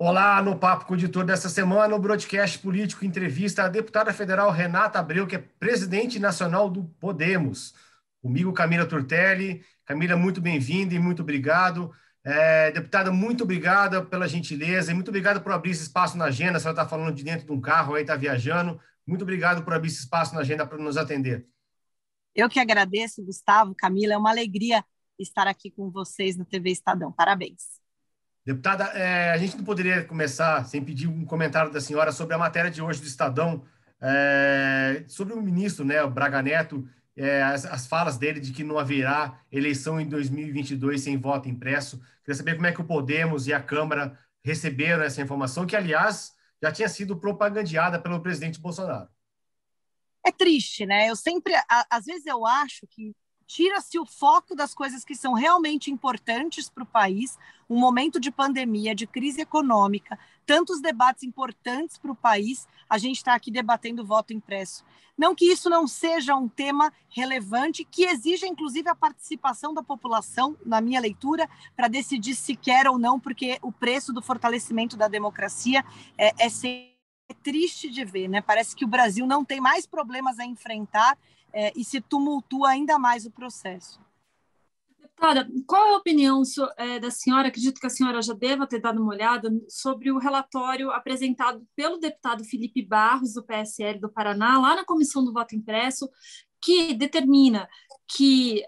Olá, no Papo com o Editor dessa semana, o broadcast político entrevista a deputada federal Renata Abreu, que é presidente nacional do Podemos. Comigo, Camila Turtelli. Camila, muito bem-vinda e muito obrigado. Deputada, muito obrigada pela gentileza e muito obrigado por abrir esse espaço na agenda. A senhora está falando de dentro de um carro, aí está viajando. Muito obrigado por abrir esse espaço na agenda para nos atender. Eu que agradeço, Gustavo, Camila. É uma alegria estar aqui com vocês na TV Estadão. Parabéns. Deputada, a gente não poderia começar sem pedir um comentário da senhora sobre a matéria de hoje do Estadão, sobre o ministro, né, o Braga Neto, as falas dele de que não haverá eleição em 2022 sem voto impresso. Queria saber como é que o Podemos e a Câmara receberam essa informação, que, aliás, já tinha sido propagandeada pelo presidente Bolsonaro. É triste, né? Às vezes eu acho que tira-se o foco das coisas que são realmente importantes para o país, um momento de pandemia, de crise econômica, tantos debates importantes para o país, a gente está aqui debatendo o voto impresso. Não que isso não seja um tema relevante, que exija, inclusive, a participação da população, na minha leitura, para decidir se quer ou não, porque o preço do fortalecimento da democracia é triste de ver, né? Parece que o Brasil não tem mais problemas a enfrentar e se tumultua ainda mais o processo. Deputada, qual é a opinião da senhora? Acredito que a senhora já deva ter dado uma olhada sobre o relatório apresentado pelo deputado Felipe Barros, do PSL do Paraná, lá na Comissão do Voto Impresso, que determina que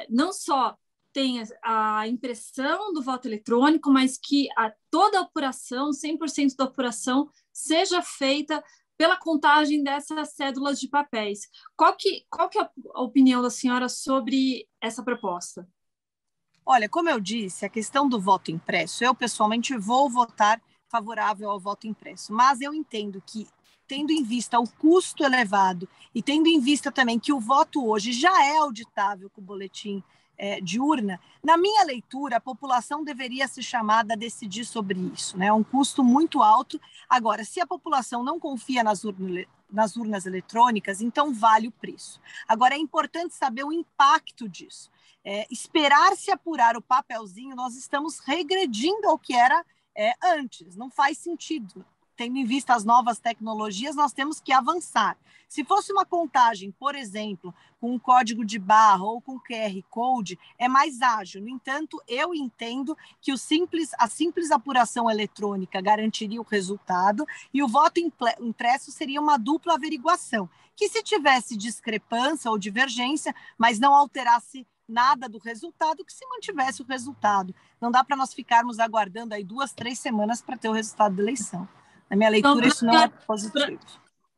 não só tem a impressão do voto eletrônico, mas que toda a apuração, 100% da apuração, seja feita pela contagem dessas cédulas de papéis. Qual que é a opinião da senhora sobre essa proposta? Olha, como eu disse, a questão do voto impresso, eu pessoalmente vou votar favorável ao voto impresso, mas eu entendo que, tendo em vista o custo elevado e tendo em vista também que o voto hoje já é auditável com o boletim de urna, na minha leitura, a população deveria ser chamada a decidir sobre isso, né? É um custo muito alto. Agora, se a população não confia nas urnas eletrônicas, então vale o preço. Agora, é importante saber o impacto disso. Esperar se apurar o papelzinho, nós estamos regredindo ao que era antes. Não faz sentido. Tendo em vista as novas tecnologias, nós temos que avançar. Se fosse uma contagem, por exemplo, com um código de barra ou com QR Code, é mais ágil. No entanto, eu entendo que a simples apuração eletrônica garantiria o resultado e o voto impresso seria uma dupla averiguação, que se tivesse discrepância ou divergência, mas não alterasse nada do resultado, que se mantivesse o resultado. Não dá para nós ficarmos aguardando aí 2, 3 semanas para ter o resultado da eleição. Na minha leitura, então, isso não é positivo.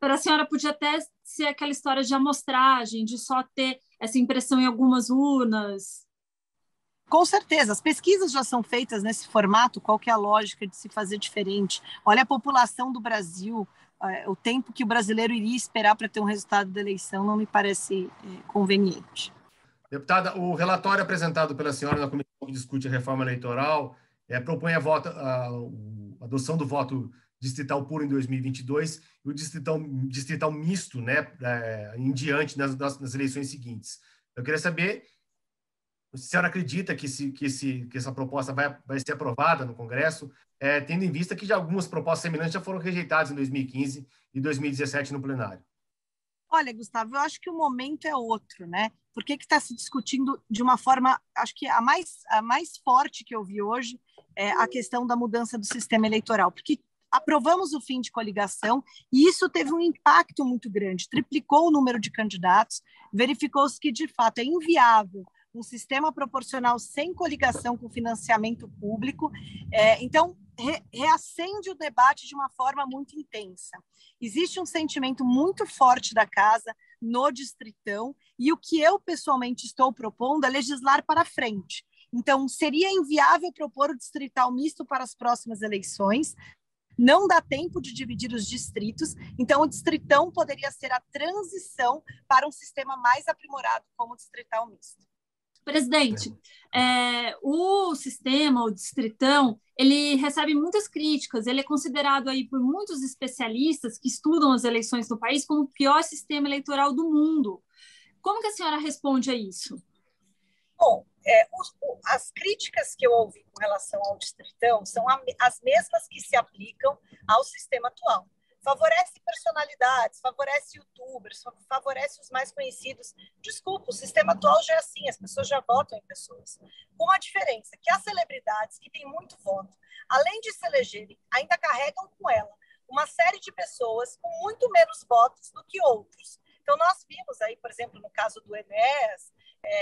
Para a senhora, podia até ser aquela história de amostragem, de só ter essa impressão em algumas urnas? Com certeza. As pesquisas já são feitas nesse formato. Qual que é a lógica de se fazer diferente? Olha a população do Brasil, o tempo que o brasileiro iria esperar para ter um resultado da eleição não me parece conveniente. Deputada, o relatório apresentado pela senhora na comissão que discute a reforma eleitoral propõe a adoção do voto distrital puro em 2022 e o distrital misto, né, em diante nas eleições seguintes. Eu queria saber se a senhora acredita que essa proposta vai ser aprovada no Congresso, tendo em vista que já algumas propostas semelhantes já foram rejeitadas em 2015 e 2017 no plenário. Olha, Gustavo, eu acho que o momento é outro, né? Por que está se discutindo de uma forma, acho que a mais forte que eu vi hoje é a questão da mudança do sistema eleitoral, porque aprovamos o fim de coligação e isso teve um impacto muito grande, triplicou o número de candidatos, verificou-se que, de fato, é inviável um sistema proporcional sem coligação com financiamento público, então reacende o debate de uma forma muito intensa. Existe um sentimento muito forte da casa no Distritão e o que eu pessoalmente estou propondo é legislar para frente. Então, seria inviável propor o distrital misto para as próximas eleições, não dá tempo de dividir os distritos, então o distritão poderia ser a transição para um sistema mais aprimorado como o distrital misto. Presidente, o sistema, o distritão, ele recebe muitas críticas, ele é considerado aí por muitos especialistas que estudam as eleições no país como o pior sistema eleitoral do mundo. Como que a senhora responde a isso? Bom, as críticas que eu ouvi com relação ao Distritão são as mesmas que se aplicam ao sistema atual. Favorece personalidades, favorece youtubers, favorece os mais conhecidos. Desculpa, o sistema atual já é assim, as pessoas já votam em pessoas. Com uma diferença, que as celebridades que têm muito voto, além de se elegerem, ainda carregam com ela uma série de pessoas com muito menos votos do que outros. Então, nós vimos aí, por exemplo, no caso do Enéas,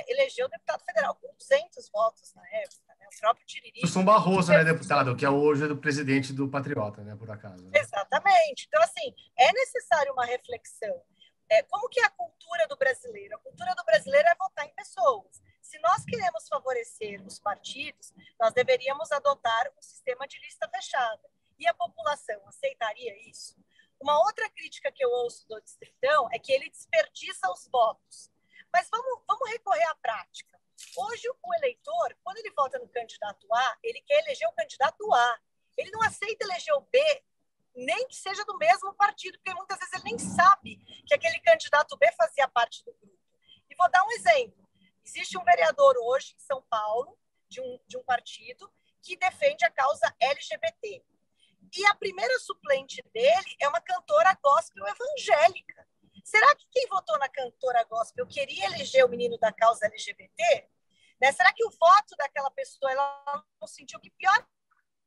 elegeu o deputado federal com 200 votos na época, né? O próprio Tiririca. Wilson Barroso, né, deputado, que é hoje o presidente do Patriota, né, por acaso. Né? Exatamente. Então, assim, é necessário uma reflexão. Como que é a cultura do brasileiro? A cultura do brasileiro é votar em pessoas. Se nós queremos favorecer os partidos, nós deveríamos adotar um sistema de lista fechada. E a população aceitaria isso? Uma outra crítica que eu ouço do Distritão é que ele desperdiça os votos. Mas vamos recorrer à prática. Hoje, o eleitor, quando ele vota no candidato A, ele quer eleger o candidato A. Ele não aceita eleger o B, nem que seja do mesmo partido, porque muitas vezes ele nem sabe que aquele candidato B fazia parte do grupo. E vou dar um exemplo. Existe um vereador hoje em São Paulo, de um partido, que defende a causa LGBT. E a primeira suplente dele é uma cantora gospel evangélica. Será que quem votou na cantora gospel queria eleger o menino da causa LGBT? Né? Será que o voto daquela pessoa ela não sentiu que pior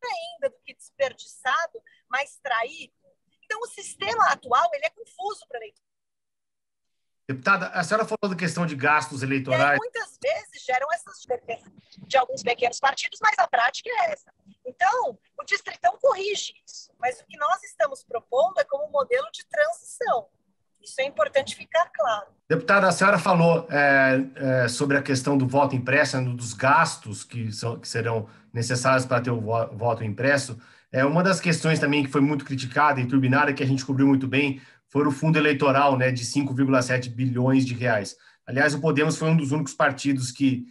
ainda do que desperdiçado, mas traído? Então, o sistema atual ele é confuso para o eleitor. Deputada, a senhora falou da questão de gastos eleitorais. E aí, muitas vezes geram essas de alguns pequenos partidos, mas a prática é essa. Então, o Distritão corrige isso, mas o que nós estamos propondo é como um modelo de transição. Isso é importante ficar claro. Deputada, a senhora falou sobre a questão do voto impresso, dos gastos que serão necessários para ter o voto impresso. Uma das questões também que foi muito criticada e turbinada, que a gente cobriu muito bem, foi o fundo eleitoral, né, de 5,7 bilhões de reais. Aliás, o Podemos foi um dos únicos partidos que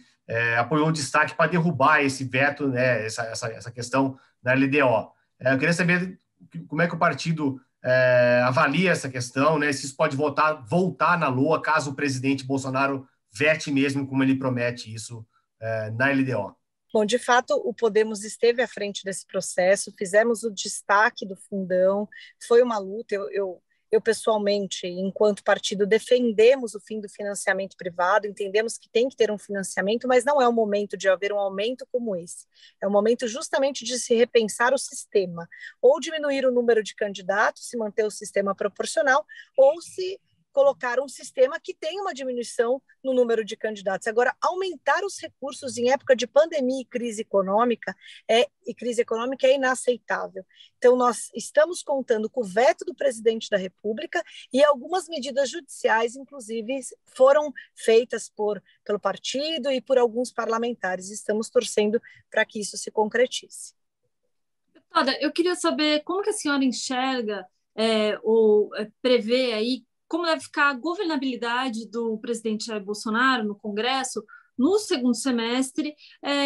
apoiou o destaque para derrubar esse veto, né, essa questão da LDO. Eu queria saber como é que o partido avalia essa questão, né, se isso pode voltar na LOA, caso o presidente Bolsonaro vete mesmo, como ele promete isso na LDO. Bom, de fato, o Podemos esteve à frente desse processo, fizemos o destaque do fundão, foi uma luta, eu pessoalmente, enquanto partido, defendemos o fim do financiamento privado, entendemos que tem que ter um financiamento, mas não é o momento de haver um aumento como esse. É o momento justamente de se repensar o sistema, ou diminuir o número de candidatos, se manter o sistema proporcional, ou se colocar um sistema que tenha uma diminuição no número de candidatos. Agora, aumentar os recursos em época de pandemia e crise econômica é inaceitável. Então, nós estamos contando com o veto do presidente da República e algumas medidas judiciais, inclusive, foram feitas pelo partido e por alguns parlamentares. Estamos torcendo para que isso se concretize. Deputada, eu queria saber como que a senhora enxerga ou prevê aí como deve ficar a governabilidade do presidente Jair Bolsonaro no Congresso no segundo semestre,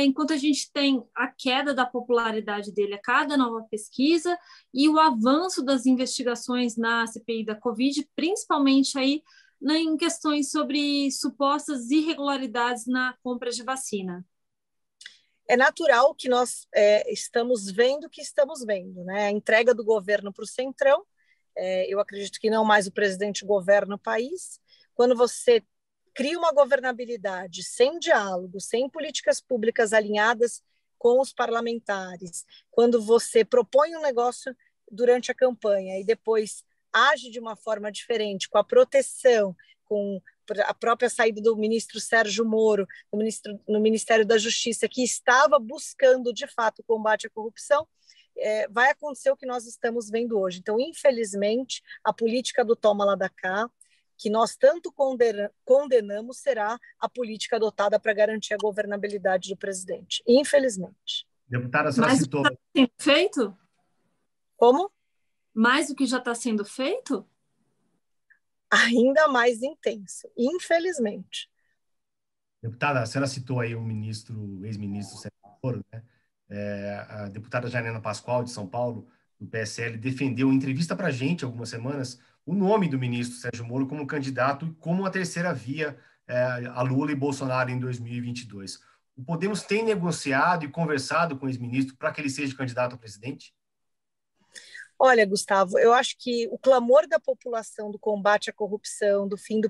enquanto a gente tem a queda da popularidade dele a cada nova pesquisa e o avanço das investigações na CPI da Covid, principalmente aí em questões sobre supostas irregularidades na compra de vacina. É natural que nós estamos vendo o que estamos vendo, né? A entrega do governo para o Centrão. Eu acredito que não mais o presidente governa o país. Quando você cria uma governabilidade sem diálogo, sem políticas públicas alinhadas com os parlamentares, quando você propõe um negócio durante a campanha e depois age de uma forma diferente, com a proteção, com a própria saída do ministro Sérgio Moro, no Ministério da Justiça, que estava buscando, de fato, o combate à corrupção, vai acontecer o que nós estamos vendo hoje. Então, infelizmente, a política do toma lá da cá, que nós tanto condenamos, será a política adotada para garantir a governabilidade do presidente. Infelizmente. Deputada, a senhora citou... Mas está sendo feito? Como? Mais do que já está sendo feito? Ainda mais intenso, infelizmente. Deputada, a senhora citou aí o ex-ministro Sérgio Moro, né? A deputada Janina Pascoal, de São Paulo, do PSL, defendeu em entrevista para a gente, algumas semanas, o nome do ministro Sérgio Moro como candidato e como a terceira via a Lula e Bolsonaro em 2022. o Podemos tem negociado e conversado com o ex-ministro para que ele seja candidato a presidente? Olha, Gustavo, eu acho que o clamor da população do combate à corrupção, do fim dos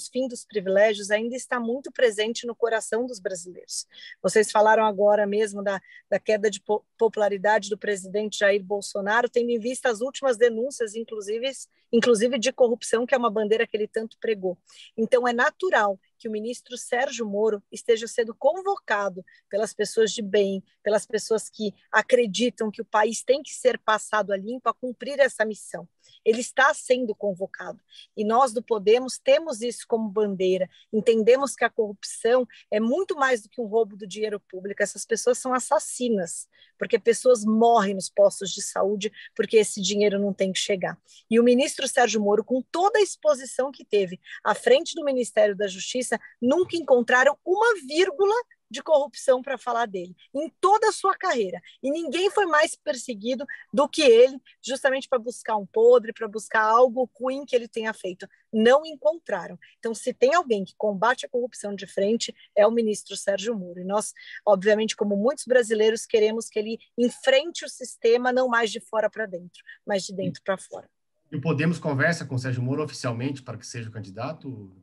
fins dos privilégios, ainda está muito presente no coração dos brasileiros. Vocês falaram agora mesmo da queda de popularidade do presidente Jair Bolsonaro, tendo em vista as últimas denúncias, inclusive de corrupção, que é uma bandeira que ele tanto pregou. Então, é natural que o ministro Sérgio Moro esteja sendo convocado pelas pessoas de bem, pelas pessoas que acreditam que o país tem que ser passado a limpo a cumprir essa missão. Ele está sendo convocado. E nós do Podemos temos isso como bandeira. Entendemos que a corrupção é muito mais do que um roubo do dinheiro público. Essas pessoas são assassinas, porque pessoas morrem nos postos de saúde porque esse dinheiro não tem que chegar. E o ministro Sérgio Moro, com toda a exposição que teve à frente do Ministério da Justiça, nunca encontraram uma vírgula de corrupção para falar dele, em toda a sua carreira. E ninguém foi mais perseguido do que ele, justamente para buscar um podre, para buscar algo ruim que ele tenha feito. Não encontraram. Então, se tem alguém que combate a corrupção de frente, é o ministro Sérgio Moro. E nós, obviamente, como muitos brasileiros, queremos que ele enfrente o sistema, não mais de fora para dentro, mas de dentro para fora. E o Podemos conversa com o Sérgio Moro oficialmente para que seja o candidato?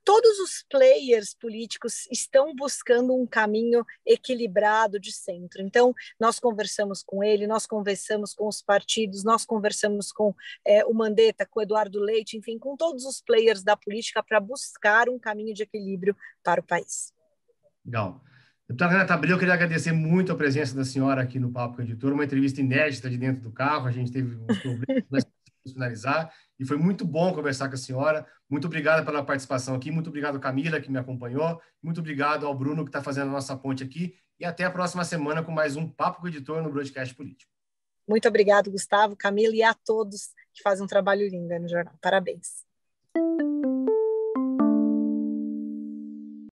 Todos os players políticos estão buscando um caminho equilibrado de centro. Então, nós conversamos com ele, nós conversamos com os partidos, nós conversamos com o Mandetta, com o Eduardo Leite, enfim, com todos os players da política para buscar um caminho de equilíbrio para o país. Legal. Deputada Renata Abreu, eu queria agradecer muito a presença da senhora aqui no Papo com o Editor, uma entrevista inédita de dentro do carro, a gente teve uns problemas, mas conseguimos finalizar, e foi muito bom conversar com a senhora. Muito obrigado pela participação aqui, muito obrigado a Camila, que me acompanhou, muito obrigado ao Bruno, que está fazendo a nossa ponte aqui, e até a próxima semana com mais um Papo com o Editor no Broadcast Político. Muito obrigado, Gustavo, Camila, e a todos que fazem um trabalho lindo no jornal. Parabéns.